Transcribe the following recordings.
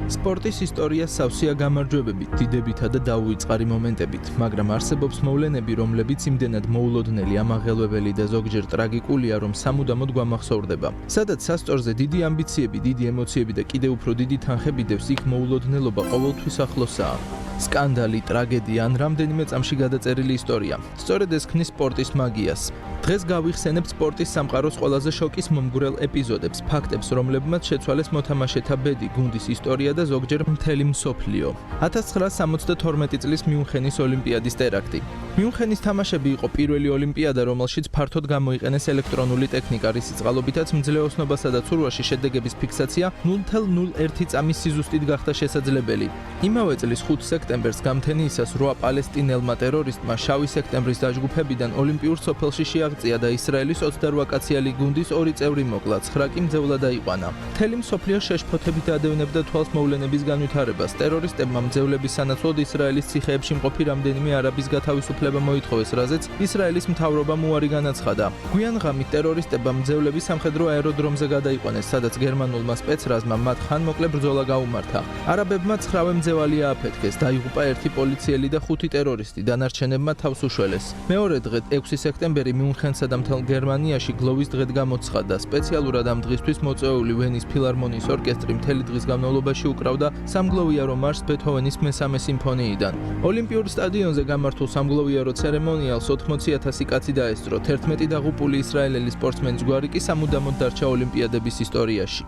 სპორტის ისტორია სავსეა გამარჯვებებით, დიდებითა და დაუვიწყარი მომენტებით, მაგრამ არსებობს მოვლენები, რომლებიც იმდენად მოულოდნელი, ამაღელვებელი და ზოგჯერ ტრაგიკულია, რომ სამუდამოდ გვამახსოვრდება. სადაც სასწორზე დიდი ამბიციები, დიდი ემოციები და კიდევ უფრო დიდი თანხები დევს, იქ მოულოდნელობა ყოველთვის ახლოსაა. სკანდალი, ტრაგედია ან რამდენიმე წამში გადაწერილი ისტორია. სწორედ ეს ქმნის სპორტის მაგიას. დღეს გავიხსენებთ სპორტის სამყაროს ყველაზე შოკის მომგვრელ ეპიზოდებს, ფაქტებს, რომლებმაც შეცვალეს მოთამაშეთა ბედი, გუნდის ისტორია და ზოგჯერ მთელი მსოფლიო. 1972 წლის მიუნხენის ოლიმპიადის ტერაქტი. მიუნხენის თამაშები იყო პირველი ოლიმპიადა, რომელშიც ფართოდ გამოიყენეს ელექტრონული ტექნიკა, რის წყალობითაც მძლეოსნობასა და ცურვაში შედეგების ფიქსაცია 0.01 წამის სიზუსტით გახდა შესაძლებელი. იმავე წლის 5 სექტემბერს გამთენიისას 8 პალესტინელმა ტერორისტმა შავი სექტემბრის დაჯგუფებიდან ოლიმპიურ სოფელში შეაღწია და ისრაელის 28 კაციანი გუნდის 2 წევრი მოკლა, 9 კი მძევლად აიყვანა. მთელი მსოფლიო შეშფოთებით ადევნებდა თვალს მოვლენების განვითარებას. ტერორისტებმა მძევლების სანაცვლოდ ისრაელის ციხეებში მყოფი რამდენიმე არაბის გათავისუფლება მოითხოვეს, რაზეც ისრაელის მთავრობამ უარი განაცხადა. გვიან ღამით ტერორისტებმა მძევლები სამხედრო აეროდრომზე გადაიყვანეს, სადაც გერმანულმა სპეცრაზმა მათ ხანმოკლე ბრძოლა გაუმართა. არაბებმა 9 მძევალი ააფეთქეს, დაიღუპა 1 პოლიციელი და 5 ტერორისტი, დანარჩენებმა თავს უშველეს. მეორე დღე 6 სექტემბერი მიუნხენსა და მთელ გერმანიაში გლოვის დღედ გამოცხადდა. სპეციალურად ამ დღისთვის მოწვეული ვენის ფილარმონიის ორკესტრი მთელი დღის განმავლობაში უკრავდა სამგლოვიარო მარშს ბეთჰოვენის მესამე სიმფონიიდან. ოლიმპიურ სტადიონზე გამართულ სამგლოვიარო ცერემონიალს 80,000 კაცი დაესწრო. 11 დაღუპული ისრაელელი სპორტსმენის გვარი კი სამუდამოდ დარჩა ოლიმპიადების ისტორიაში.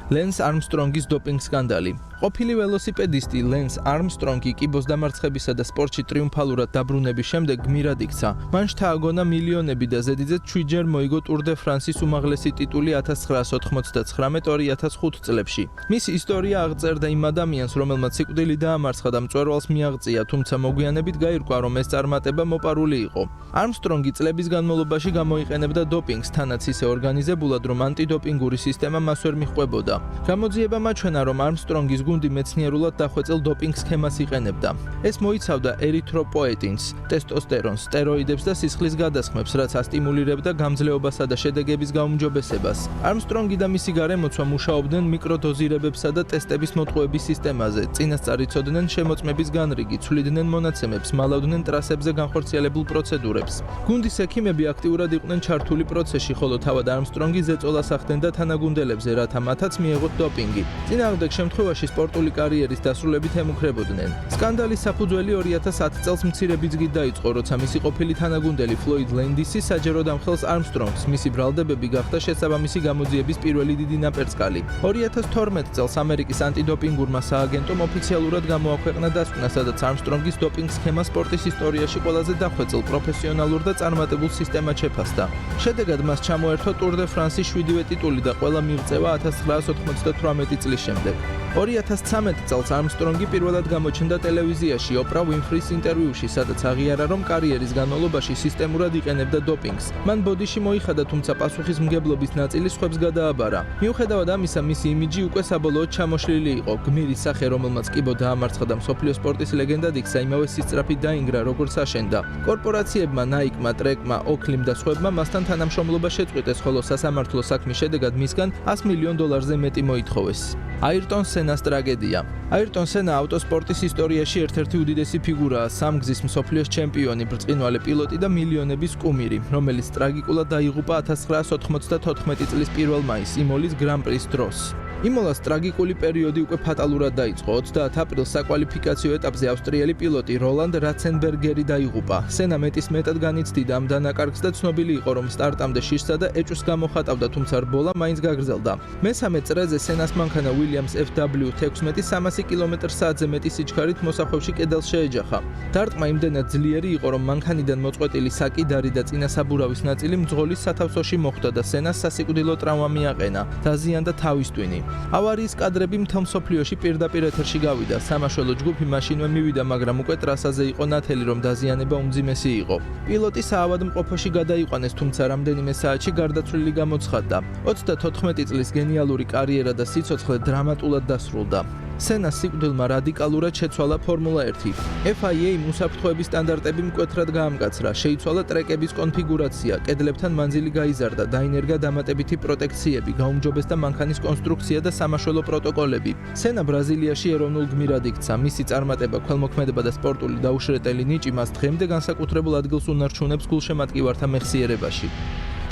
ლენს არმსტრონგის დოპინგ სკანდალი. ყოფილი ველოსიპედისტი ლენს არმსტრონგი კიბოს დამარცხებისა და სპორტში ტრიუმფალურად დაბრუნების შემდეგ გმირად იქცა. მან შთააგონა მილიონები და ზედიზედ 7 ჯერ მოიგო ტურ დე ფრანსის უმაღლესი ტიტული 1999-2005 წლებში. მისი ისტორია აღწერდა იმ ადამიანს, რომელმაც სიკვდილი დაამარცხა და მწვერვალს მიაღწია, თუმცა მოგვიანებით გაირკვა, რომ ეს წარმატება მოპარული იყო. არმსტრონგი წლების განმავლობაში გამოიყენებდა დოპინგს, თანაც ისე ორგანიზებულად, რომ ანტიდოპინგური სისტემა მას ვერ მიჰყვებოდა. გამოძიება მაჩვენა, რომ არმსტრონგის გუნდი მეცნიერულად დახვეწილ დოპინგ სქემას იყენებდა. ეს მოიცავდა ერითროპოეტინს, ტესტოსტერონს, სტეროიდებს და სისხლის გადასხმებს, რაც ასტიმულირებდა გამძლეობასა და შედეგების გაუმჯობესებას. არმსტრონგი და მისი გარემოცვა მუშაობდნენ მიკროდოზირებებსა და ტესტების მოტყუების სისტემაზე, წინასწარ იცოდნენ შემოწმების განრიგი, ცვლიდნენ მონაცემებს, მალავდნენ ტრასებზე განხორციელებულ პროცედურებს. გუნდის ექიმები აქტიურად იყვნენ ჩართული პროცესში, ხოლო თავად არმსტრონგი ზეწოლას ახდენდა თანაგუნდელებზე, რათა მათაც მიეღოთ დოპინგი. წინააღმდეგ შემთხვევაში სპორტული კარიერის დასრულებით ემუქრებოდნენ. სკანდალის საფუძველი 2010 წელს მცირე ბიძგით დაიწყო, როცა მისი ყოფილი თანაგუნდელი ფლოიდ ლენდისი საჯაროდ ამხელს არმსტრონგს, მისი ბრალდებები გახდა შესაბამისი გამოძიების პირველი დიდი ნაპერწკალი. 2012 წელს ამერიკის ანტიდოპინგურმა სააგენტომ ოფიციალურად გამოაქვეყნა დასკვნა, სადაც არმსტრონგის დოპინგ სქემა სპორტის ისტორიაში ყველაზე დახვეწილ, პროფესიონალურ და წარმატებულ სისტემად შეფასდა. შედეგად მას ჩამოერთვა ტურ დე ფრანსის 7-ვე ტიტული და ყველა მიღწევა 1998 წლის შემდეგ. 2013 წელს არმსტრონგი პირველად გამოჩნდა ტელევიზიაში ოპრა უინფრის ინტერვიუში, სადაც აღიარა, რომ კარიერის განმავლობაში სისტემურად იყენებდა დოპინგს. მან ბოდიში მოიხადა, თუმცა პასუხისმგებლობის ნაწილი სხვებს გადააბარა. მიუხედავად ამისა, მისი იმიჯი უკვე საბოლოოდ ჩამოშლილი იყო. გმირის სახე, რომელმაც კიბო დაამარცხა და მსოფლიო სპორტის ლეგენდად იქცა, იმავე სისწრაფით დაინგრა, როგორც აშენდა. კორპორაციებმა, ნაიკმა, ტრეკმა, ოქლიმ და სხვებმა მასთან თანამშრომლობა შეწყვიტეს, ხოლო სასამართლო საქმის შედეგად მისგან $100 მილიონზე მეტი მოითხოვეს. აირტონ სენას ტრაგედია. აირტონ სენა ავტოსპორტის ისტორიაში ერთ-ერთი უდიდესი ფიგურაა, სამგზის მსოფლიოს ჩემპიონი, ბრწყინვალე პილოტი და მილიონების კუმირი, რომელიც ტრაგიკულად დაიღუპა 1994 წლის 1 მაისს იმოლის გრან-პრის დროს. იმოლას ტრაგიკული პერიოდი უკვე ფატალურად დაიწყო. 30 აპრილს საკვალიფიკაციო ეტაპზე ავსტრიელი პილოტი როლანდ რაცენბერგერი დაიღუპა. სენა მეტის მეტად განიცდიდა ამ დანაკარგს და ცნობილი იყო, რომ სტარტამდე შიშსა და ეჭვს გამოხატავდა, თუმცა რბოლა მაინც გაგრძელდა. მესამე წრეზე სენას მანქანა Williams FW16 300 კმ/სთ-ზე მეტი სიჩქარით მოსახვევში კედელს შეეჯახა. დარტყმა იმდენად ძლიერი იყო, რომ მანქანიდან მოწყვეტილი საკიდარი და წინა საბურავის ნაწილი მძღოლის სათავსოში მოხვდა და სენას სასიკვდილო ტრავმა მიაყენა. დაზიანდა თავის ტვინი. ავარიის კადრები მთელ მსოფლიოში პირდაპირ ეთერში გავიდა. სამაშველო ჯგუფი მაშინვე მივიდა, მაგრამ უკვე ტრასაზე იყო ნათელი, რომ დაზიანება უმძიმესი იყო. პილოტი საავადმყოფოში გადაიყვანეს, თუმცა რამდენიმე საათში გარდაცვლილი გამოცხადდა. 34 წლის გენიალური კარიერა და სიცოცხლე დრამატულად დასრულდა. სენას სიკვდილმა რადიკალურად შეცვალა ფორმულა 1. FIA-მ უსაფრთხოების სტანდარტები მკვეთრად გაამკაცრა, შეიცვალა ტრეკების კონფიგურაცია, კედლებთან მანძილი გაიზარდა, დაინერგა დამატებითი პროტექციები, გაუმჯობესდა მანქანის კონსტრუქცია და სამაშველო პროტოკოლები. სენა ბრაზილიაში ეროვნულ გმირად იქცა, მისი წარმატება, ქველმოქმედება და სპორტული დაუშრეტელი ნიჭი მას დღემდე განსაკუთრებულ ადგილს უნარჩუნებს გულშემატკივართა მეხსიერებაში.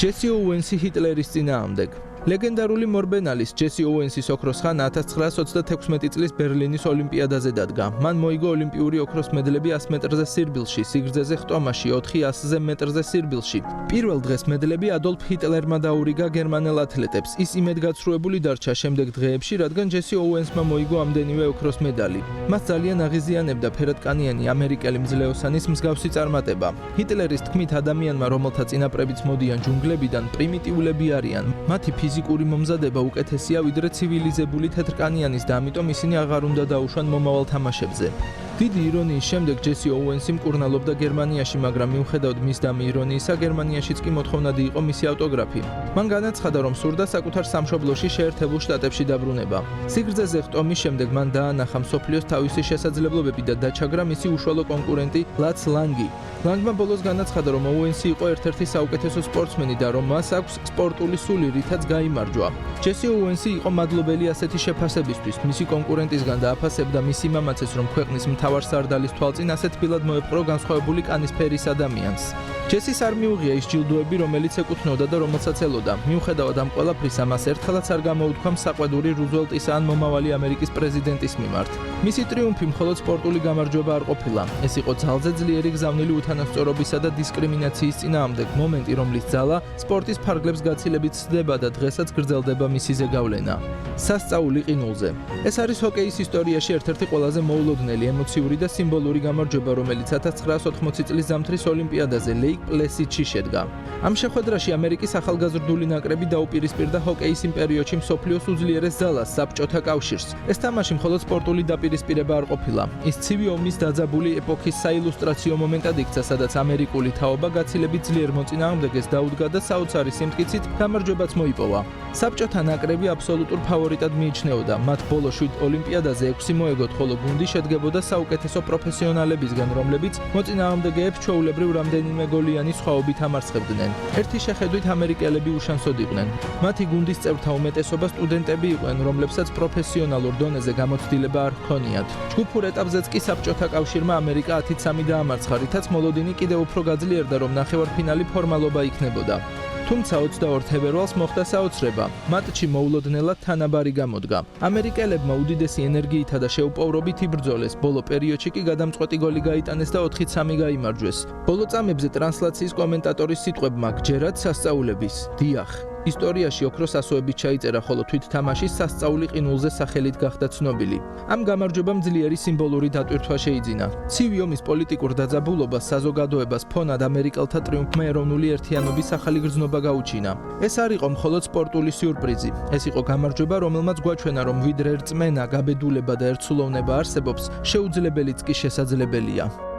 ჯესი ოუენსი ჰიტლერის წინააღმდეგ. ლეგენდარული მორბენალის ჯესი ოუენსის ოქროს ხანა 1936 წლის ბერლინის ოლიმპიადაზე დადგა. მან მოიგო ოლიმპიური ოქროს მედლები 100 მეტრზე სირბილში, სიგრძეზე ხტომაში, 400-ზე მეტრზე სირბილში. პირველ დღეს მედლები ადოლფ ჰიტლერმა დაურიგა გერმანელ ათლეტებს. ის იმედგაცრუებული დარჩა შემდეგ დღეებში, რადგან ჯესი ოუენსმა მოიგო ამდენივე ოქროს медალი. მას ძალიან აღიზიანებდა ფერადკანიანი ამერიკელი მძლეოსანის მსგავსი წარმატება. ჰიტლერის თქმით, ადამიანმა, რომელთა წინაპრებიც მოდიან ჯუნგლებიდან, პრიმიტიულები არიან. მათი ფიზიკური მომზადება უკეთესია ვიდრე ცივილიზებული თეთრკანიანის და ამიტომ ისინი აღარ უნდა დაუშვან მომავალ თამაშებზე. დიდი ირონიის შემდეგ ჯესი ოუენსი მკურნალობდა გერმანიაში, მაგრამ მიუხედავად მის დამი ირონიისა, გერმანიაშიც კი მოთხოვნადი იყო მისი ავტოგრაფი. მან განაცხადა, რომ სურდა საკუთარ სამშობლოში შეერთებულ შტატებში დაბრუნება. სიგრძეზე ხტომის შემდეგ მან დაანახა მსოფლიოს თავისი შესაძლებლობები და დაჩაგრა მისი უშუალო კონკურენტი ლაც ლანგი. ლანგმა ბოლოს განაცხადა, რომ ოუენსი იყო ერთ-ერთი საუკეთესო სპორტსმენი და რომ მას აქვს სპორტული სული, რითაც გაიმარჯვა. ჯესი ოუენსი იყო მადლობელი ასეთი შეფასებისთვის. მისი კონკურენტისგან დააფასებდა მისი მამაცეს, რომ ქვეყნის მთავარ სარდალის თვალწინ ასეთ ფილად მოეპყრო განსხვავებული კანის ფერის ადამიანს. ჯესის არ მიუღია ის ჯილდოები, რომელიც ეკუთვნოდა და რომელსაც ელოდა. მიუხედავად ამ ყველაფრისა, მას ერთხელაც არ გამოუთქვა საყვედური რუზველტისა ან მომავალი ამერიკის პრეზიდენტის მიმართ. მისი ტრიუმფი მხოლოდ სპორტული გამარჯვება არ ყოფილა. ეს იყო ძალზე ძლიერი გზავნილი უთანასწორობისა და დისკრიმინაციის წინააღმდეგ მომენტი, რომლის ძალა სპორტის ფარგლებს გაცილებით ცდება და დღესაც გრძელდება მისი ზეგავლენა. სასწაული ყინულზე. ეს არის ჰოკეის ისტორიაში ერთ-ერთი ყველაზე მოულოდნელი, ემოციური და სიმბოლური გამარჯვება, რომელიც 1980 წლის ზამთრის ოლიმპიადაზე ლეიკ პლესიდში შედგა. ამ შეხვედრაში ამერიკის ახალგაზრდული ნაკრები დაუპირისპირდა ჰოკეის იმ პერიოდში მსოფლიოს უძლიერეს ძალას, საბჭოთა კავშირს. ეს თამაში მხოლოდ სპორტული დაპირისპირება არ ყოფილა. ის ცივი ომის დაძაბული ეპოქის საილუსტრაციო მომენტად იქცა, სადაც ამერიკული თაობა გაცილებით ძლიერ მოწინააღმდეგეს დაუდგა და საოცარი სიმტკიცით გამარჯვებაც მოიპოვა. საბჭოთა ნაკრები აბსოლუტურ ფავორიტად მიიჩნეოდა. მათ ბოლო 7 ოლიმპიადაზე 6 მოეგოთ, ხოლო გუნდი შედგებოდა საუკეთესო პროფესიონალებისგან, რომლებიც მოწინააღმდეგეებს ჩვეულებრივ რამდენიმე გოლიანი სხვაობით ამარცხებდნენ. ერთი შეხედვით ამერიკელები უშანსოდ იყვნენ. მათი გუნდის წევრთა უმეტესობა სტუდენტები იყვნენ, რომლებსაც პროფესიონალურ დონეზე გამოცდილება არ ჰქონიათ. ჯგუფურ ეტაპზეც კი საბჭოთა კავშირმა ამერიკა 10-3 დაამარცხა, რითაც მოლოდინი კიდევ უფრო გაძლიერდა, რომ ნახევარფინალი ფორმალობა იქნებოდა. თუმცა 22 თებერვალს მოხდა საოცრება. მატჩი მოულოდნელად თანაბარი გამოდგა. ამერიკელებმა უდიდესი ენერგიითა და შეუპოვრობით იბრძოლეს. ბოლო პერიოდში კი გადამწყვეტი გოლი გაიტანეს და 4-3 გაიმარჯვეს. ბოლო წამებზე ტრანსლაციის კომენტატორის სიტყვებმა გჯერათ სასწაულების. დიახ. ისტორიაში ოქროს ასოებით ჩაიწერა, ხოლო თვით თამაშის სასწაული ყინულზე სახელით გახდა ცნობილი. ამ გამარჯვებამ ძლიერი სიმბოლური დატვირთვა შეიძინა. ცივი ომის პოლიტიკურ დაძაბულობას, საზოგადოებას ფონად ამერიკელთა ტრიუმფმა ეროვნული ერთიანობის ახალი გრძნობა გაუჩინა. ეს არ იყო მხოლოდ სპორტული სიურპრიზი. ეს იყო გამარჯვება, რომელმაც გვაჩვენა, რომ ვიდრე რწმენა, გაბედულება და ერთსულოვნება არსებობს, შეუძლებელიც კი შესაძლებელია.